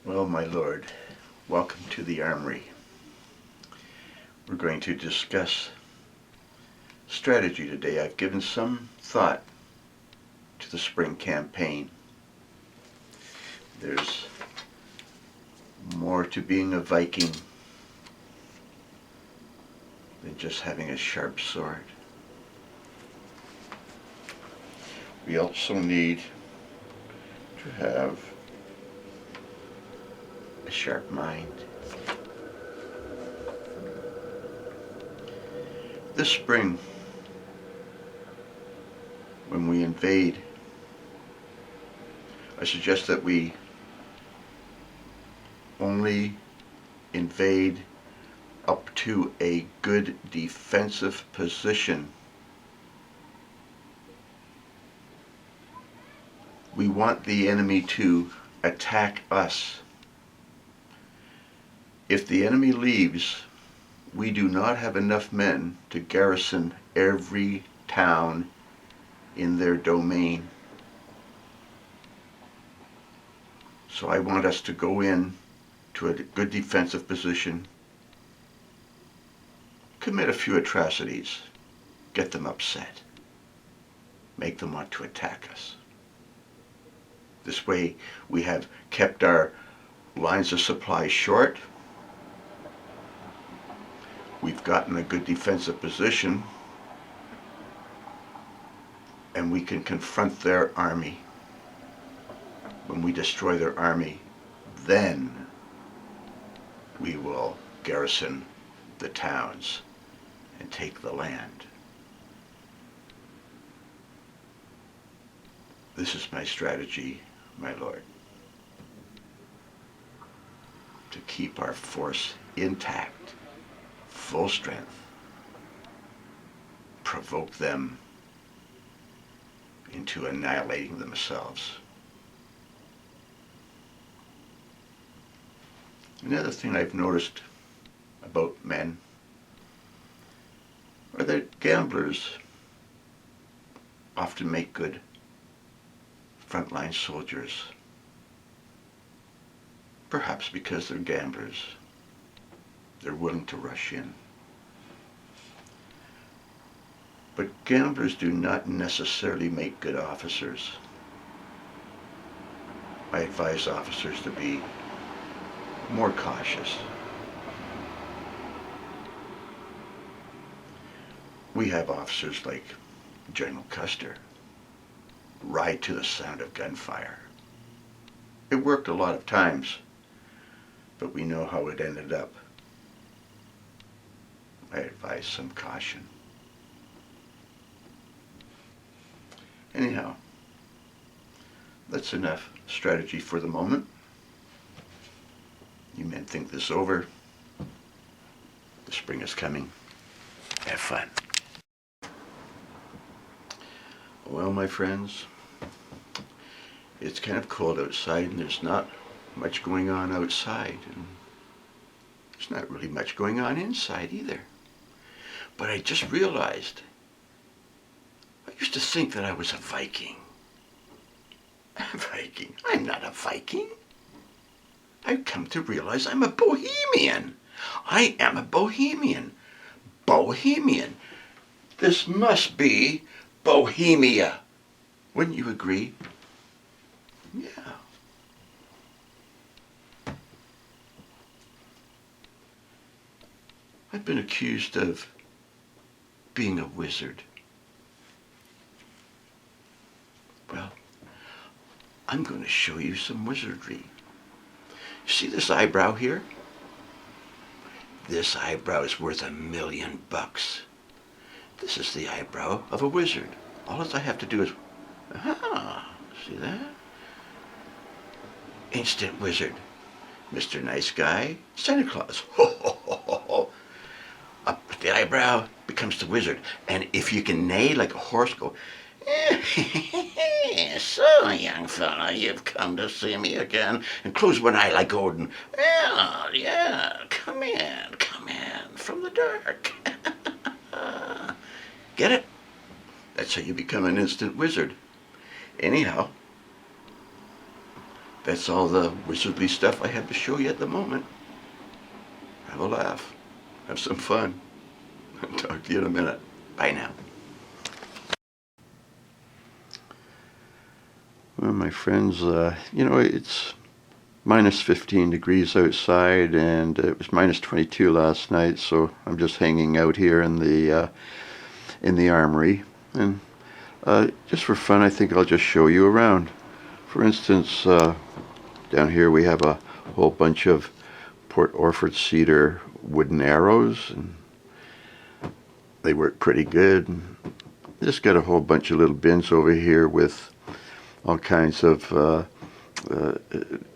Well, my lord, welcome to the armory. We're going to discuss strategy today. I've given some thought to the spring campaign. There's more to being a Viking than just having a sharp sword. We also need to have a sharp mind. This spring, when we invade, I suggest that we only invade up to a good defensive position. We want the enemy to attack us. If the enemy leaves, we do not have enough men to garrison every town in their domain. So I want us to go in to a good defensive position, commit a few atrocities, get them upset, make them want to attack us. This way we have kept our lines of supply short. We've gotten a good defensive position, and we can confront their army. When we destroy their army, then we will garrison the towns and take the land. This is my strategy, my lord, to keep our force intact, full strength, provoke them into annihilating themselves. Another thing I've noticed about men are that gamblers often make good frontline soldiers. Perhaps because they're gamblers. They're willing to rush in. But gamblers do not necessarily make good officers. I advise officers to be more cautious. We have officers like General Custer ride to the sound of gunfire. It worked a lot of times, but we know how it ended up. I advise some caution. Anyhow, that's enough strategy for the moment. You men think this over. The spring is coming. Have fun. Well, my friends, it's kind of cold outside and there's not much going on outside. And there's not really much going on inside either. But I just realized, I used to think that I was a Viking. A Viking? I'm not a Viking. I've come to realize I'm a Bohemian. I am a Bohemian. Bohemian. This must be Bohemia. Wouldn't you agree? Yeah. I've been accused of being a wizard. Well, I'm going to show you some wizardry. You see this eyebrow here? This eyebrow is worth $1,000,000. This is the eyebrow of a wizard. All that I have to do is, see that? Instant wizard. Mr. Nice Guy, Santa Claus. Ho, ho, ho, ho, ho. Up with the eyebrow becomes the wizard. And if you can neigh like a horse, go, so young fella, you've come to see me again. And close one eye like Odin. Well, yeah, come in from the dark. Get it? That's how you become an instant wizard. Anyhow, that's all the wizardly stuff I have to show you at the moment. Have a laugh. Have some fun. Talk to you in a minute. Bye now. Well, my friends, it's minus 15 degrees outside, and it was minus 22 last night, so I'm just hanging out here in the armory. And just for fun, I think I'll just show you around. For instance, down here we have a whole bunch of Port Orford cedar wooden arrows, and they work pretty good. Just got a whole bunch of little bins over here with all kinds of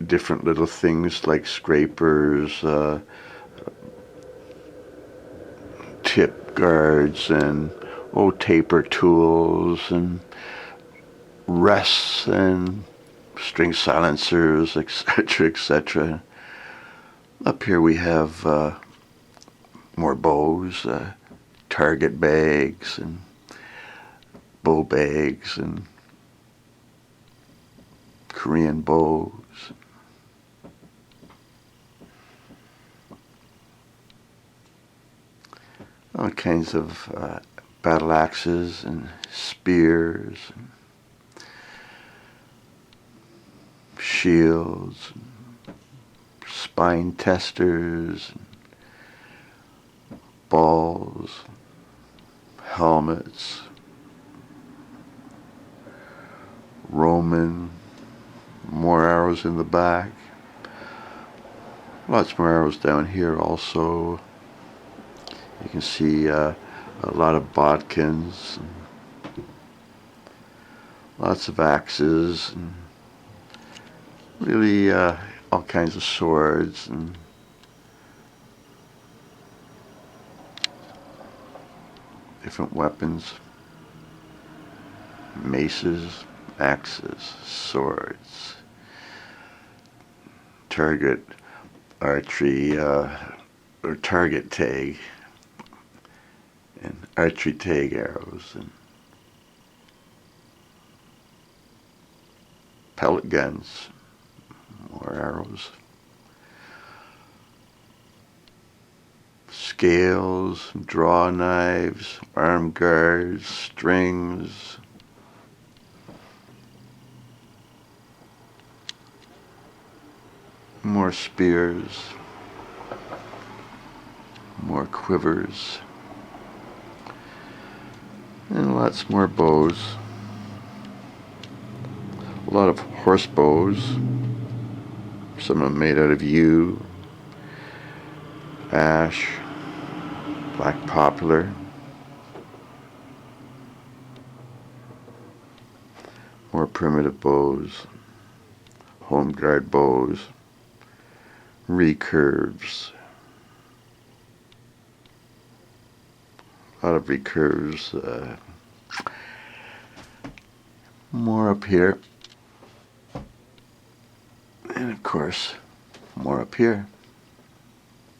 different little things like scrapers, tip guards, and taper tools, and rests, and string silencers, etc., etc. Up here we have more bows, target bags, and bow bags, and Korean bows. All kinds of battle axes and spears, and shields, and spine testers, and balls, helmets, Roman, more arrows in the back, lots more arrows down here also. You can see a lot of bodkins, and lots of axes, and really all kinds of swords, and different weapons, maces, axes, swords, target archery, or target tag, and archery tag arrows, and pellet guns, more arrows, scales, draw knives, arm guards, strings, more spears, more quivers, and lots more bows. A lot of horse bows, some are made out of yew, ash, black poplar, more primitive bows, home guard bows, recurves, a lot of recurves, more up here, and of course more up here,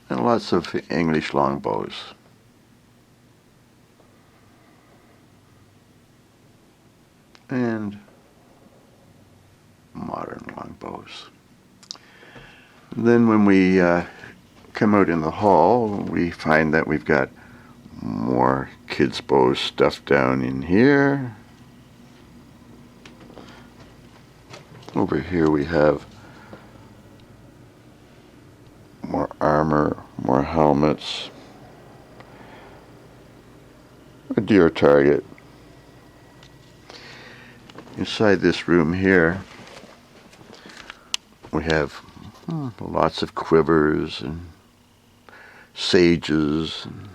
and lots of English longbows. And modern longbows. And then when we come out in the hall, we find that we've got more kids' bows stuffed down in here. Over here we have more armor, more helmets, a deer target. Inside this room here, we have lots of quivers and sages, and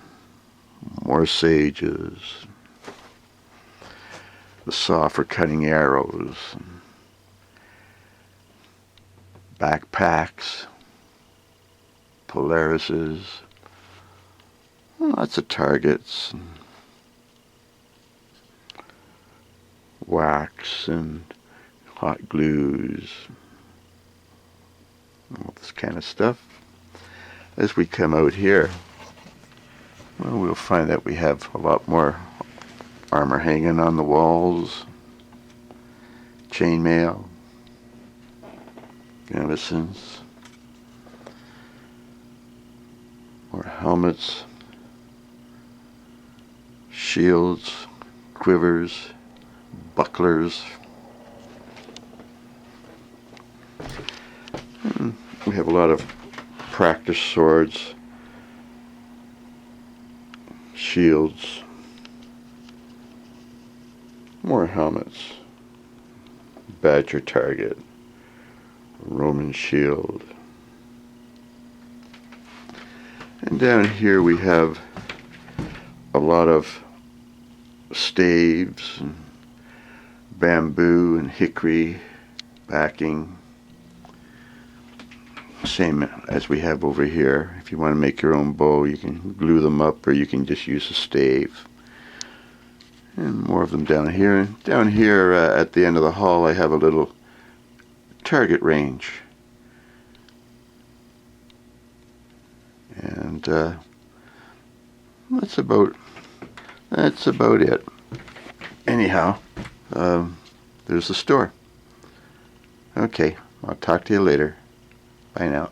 more sages, the saw for cutting arrows, and backpacks, polarises, lots of targets, and wax and hot glues, all this kind of stuff. As we come out here, well, we'll find that we have a lot more armor hanging on the walls, chainmail, gambesons, more helmets, shields, quivers, bucklers. And we have a lot of practice swords, shields, more helmets, badger target, Roman shield. And down here we have a lot of staves and bamboo and hickory backing. Same as we have over here. If you want to make your own bow, you can glue them up, or you can just use a stave. And more of them down here. And down here at the end of the hall, I have a little target range. And that's about it. Anyhow, there's the store. Okay, I'll talk to you later. Bye now.